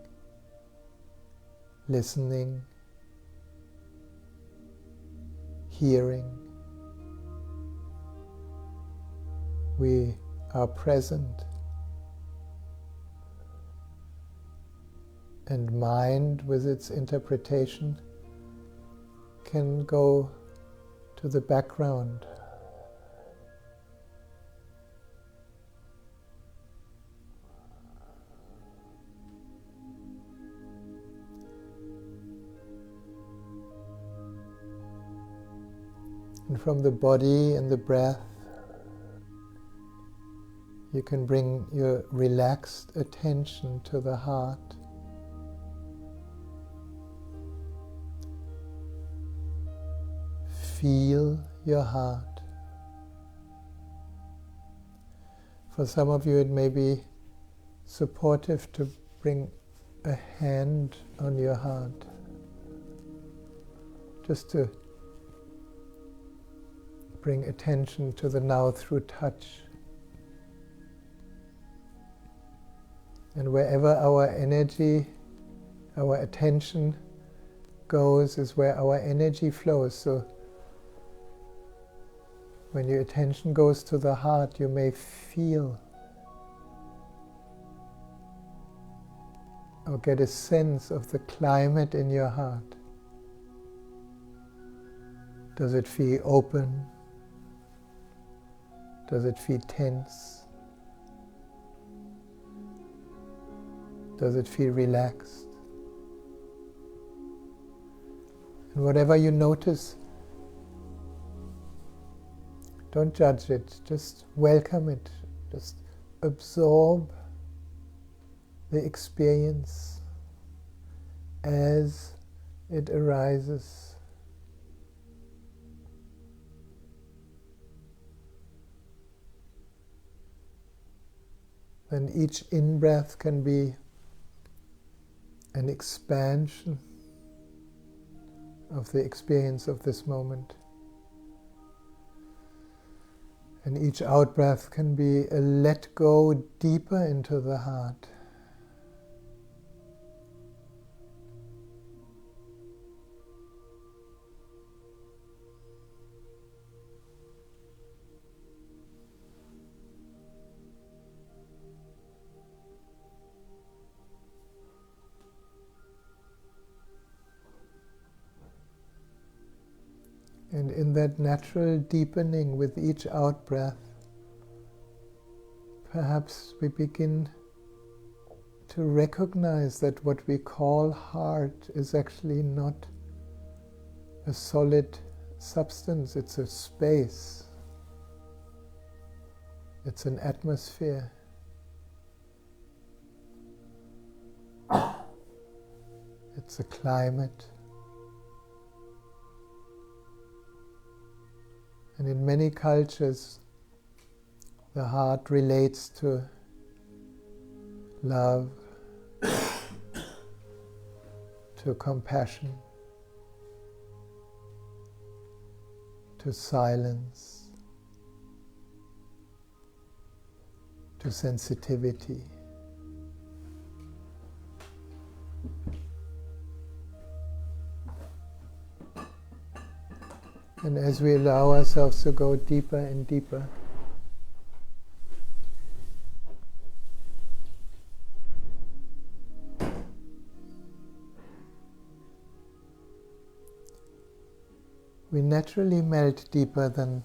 listening, hearing, we are present. And mind, with its interpretation, can go to the background. And from the body and the breath, you can bring your relaxed attention to the heart. Feel your heart. For some of you it may be supportive to bring a hand on your heart, just to bring attention to the now through touch. And wherever our energy, our attention goes is where our energy flows. So when your attention goes to the heart, you may feel or get a sense of the climate in your heart. Does it feel open? Does it feel tense? Does it feel relaxed? And whatever you notice, don't judge it, just welcome it, just absorb the experience as it arises. Then each in-breath can be an expansion of the experience of this moment. And each out-breath can be a let go deeper into the heart. And in that natural deepening with each out-breath, perhaps we begin to recognize that what we call heart is actually not a solid substance, it's a space, it's an atmosphere. It's a climate. And in many cultures, the heart relates to love, to compassion, to silence, to sensitivity. And as we allow ourselves to go deeper and deeper, we naturally melt deeper than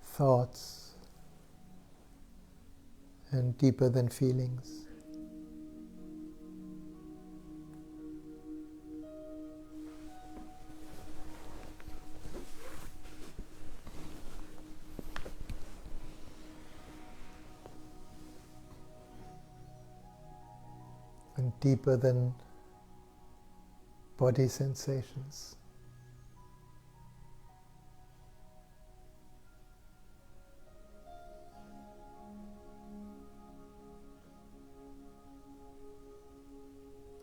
thoughts and deeper than feelings. And deeper than body sensations.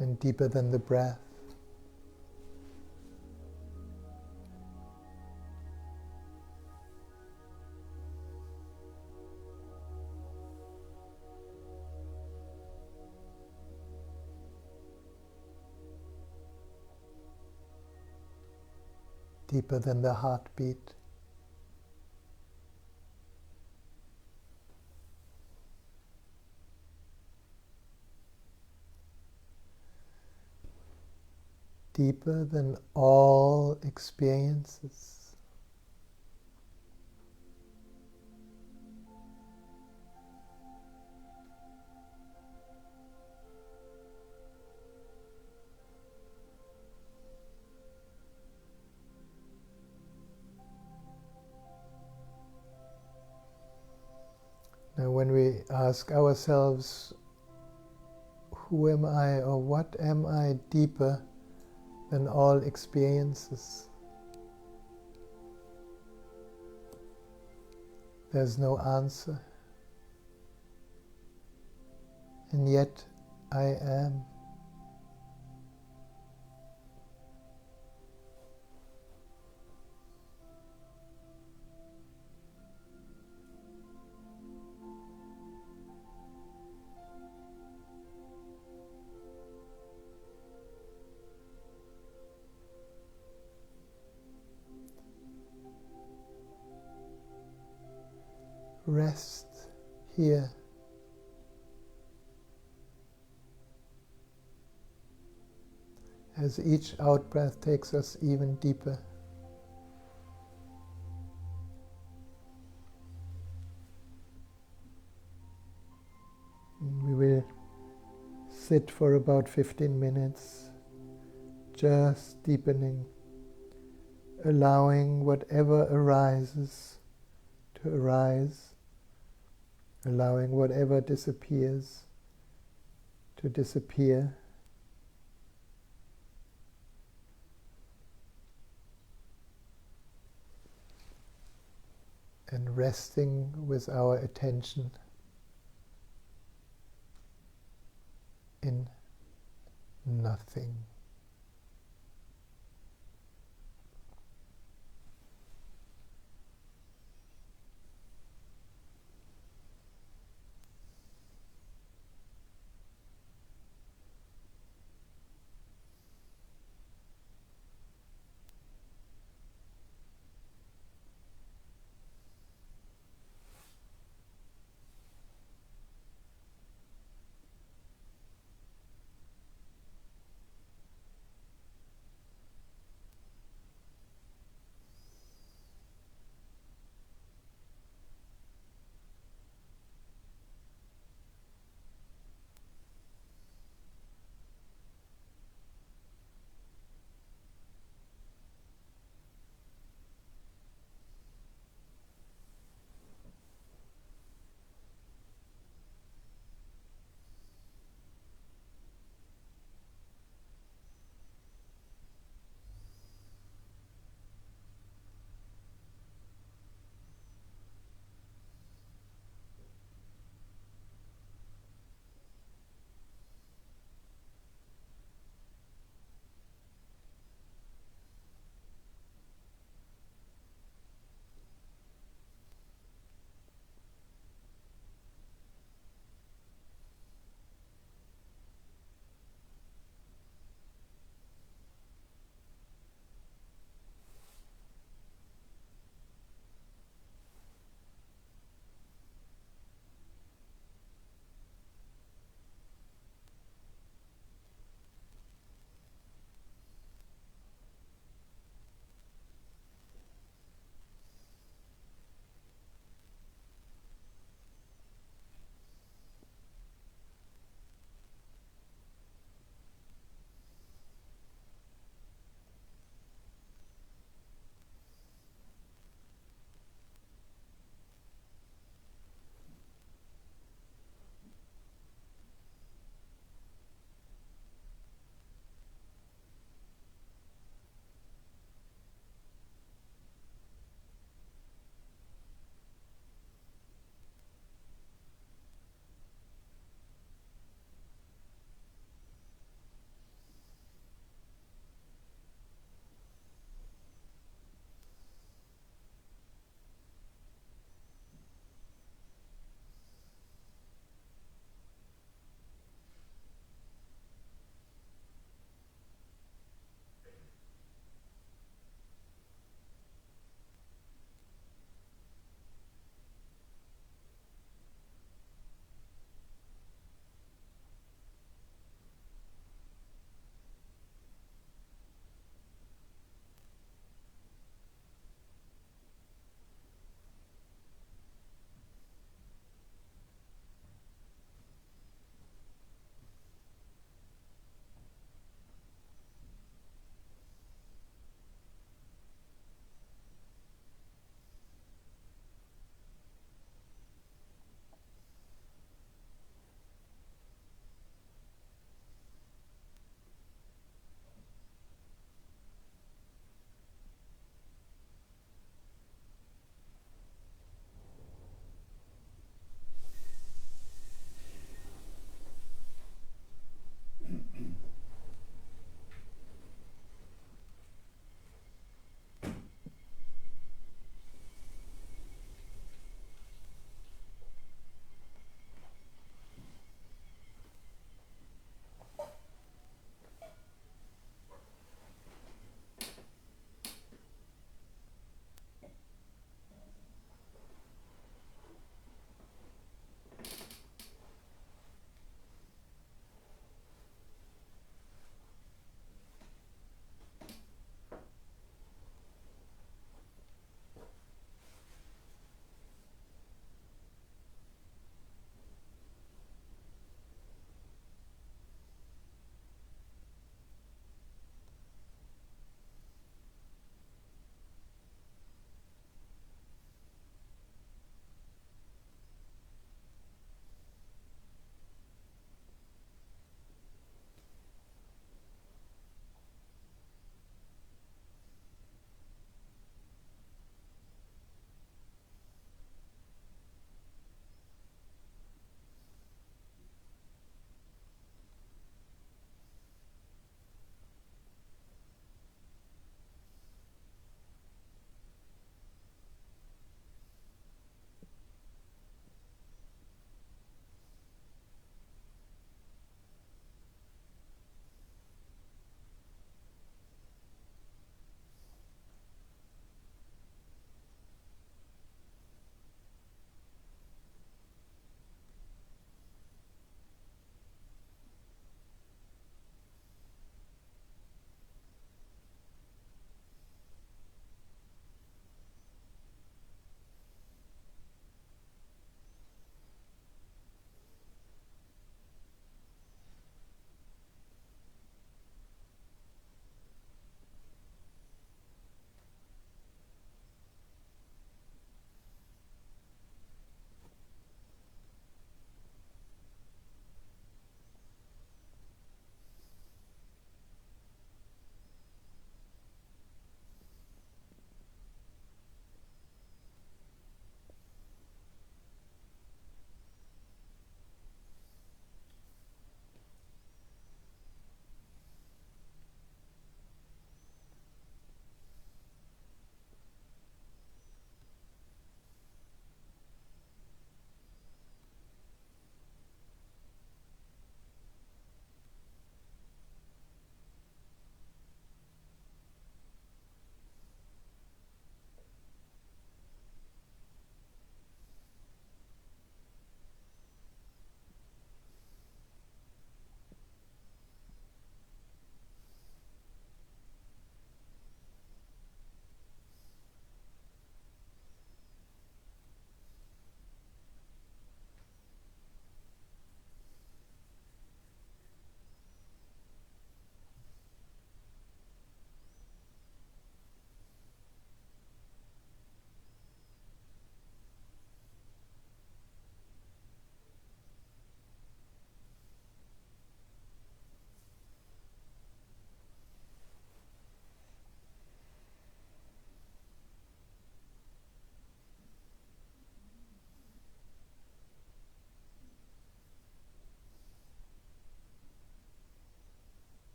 And deeper than the breath. Deeper than the heartbeat. Deeper than all experiences. Now when we ask ourselves, who am I or what am I deeper than all experiences? There's no answer. And yet I am. Rest here. As each out-breath takes us even deeper. And we will sit for about 15 minutes, just deepening, allowing whatever arises to arise, allowing whatever disappears to disappear. And resting with our attention in nothing.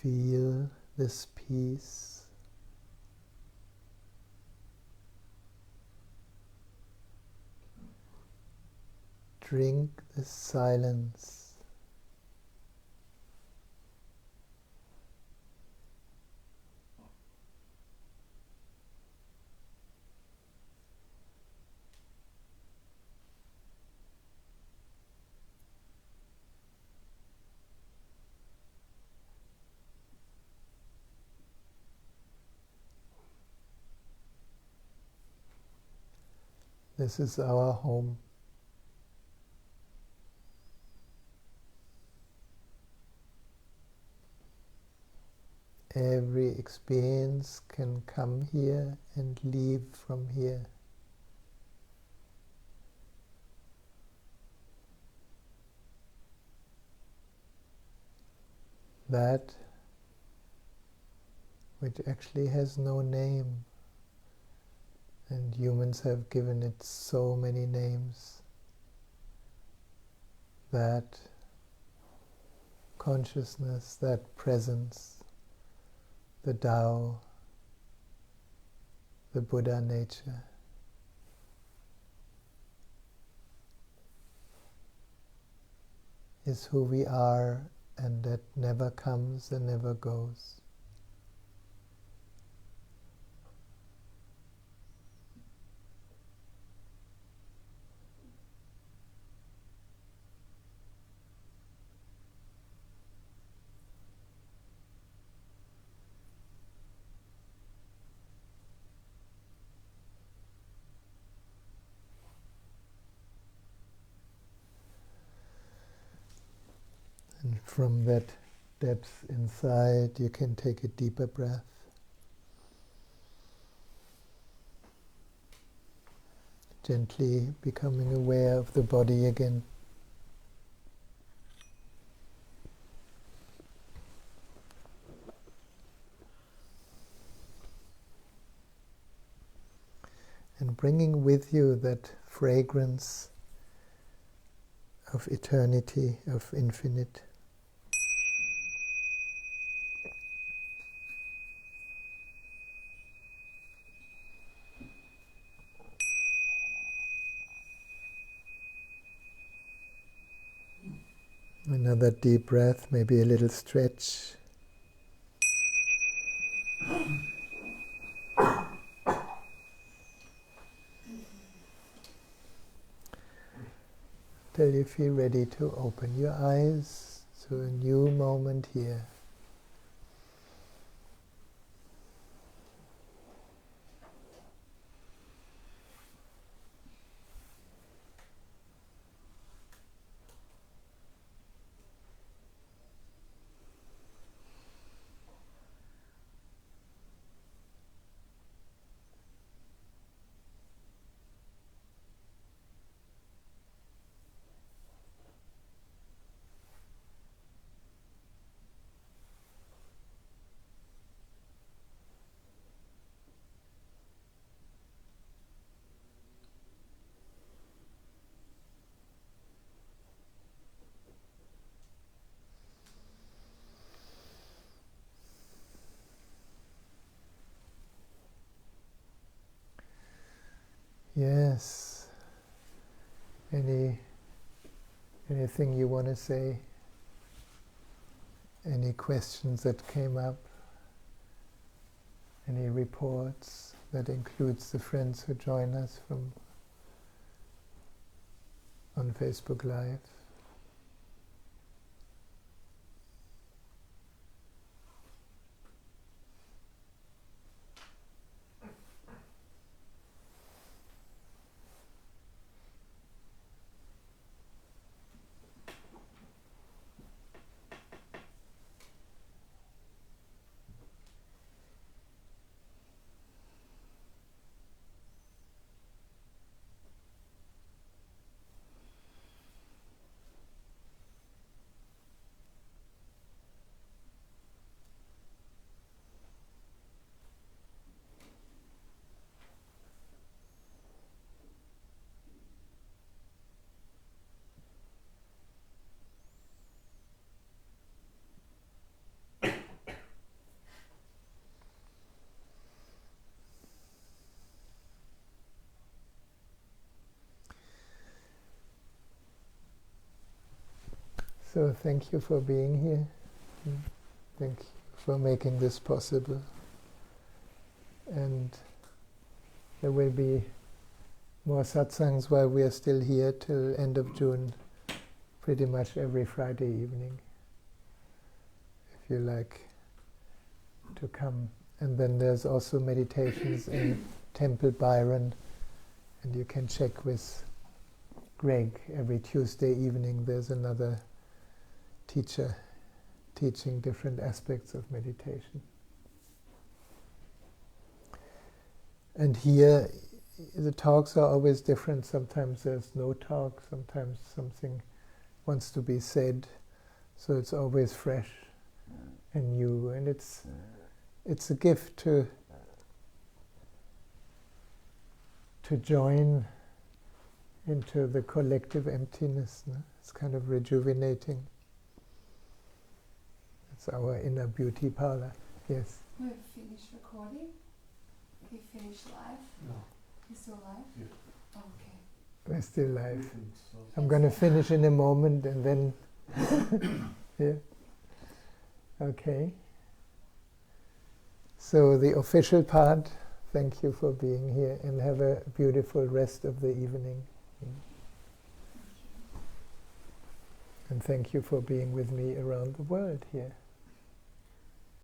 Feel this peace. Drink this silence. This is our home. Every experience can come here and leave from here. That which actually has no name, and humans have given it so many names. That consciousness, that presence, the Tao, the Buddha nature, is who we are, and that never comes and never goes. And from that depth inside, you can take a deeper breath. Gently becoming aware of the body again. And bringing with you that fragrance of eternity, of infinite. Another deep breath, maybe a little stretch. Till you feel ready to open your eyes to a new moment here. Yes. Anything you want to say? Any questions that came up? Any reports? That includes the friends who join us from on Facebook Live. So thank you for being here. Thank you for making this possible. And there will be more satsangs while we are still here till end of June, pretty much every Friday evening, if you like to come. And then there's also meditations in Temple Byron, and you can check with Greg. Every Tuesday evening there's another teacher teaching different aspects of meditation. And here the talks are always different. Sometimes there's no talk, sometimes something wants to be said, so it's always fresh and new, and it's a gift to join into the collective emptiness. No? It's kind of rejuvenating. It's our inner beauty parlor. Yes? We've finished recording. We finished live. No. You're still live? Yeah. Oh, okay. We're still live. Everything stops. I'm going to finish in a moment and then... yeah. Okay. So the official part, thank you for being here and have a beautiful rest of the evening. And thank you for being with me around the world here.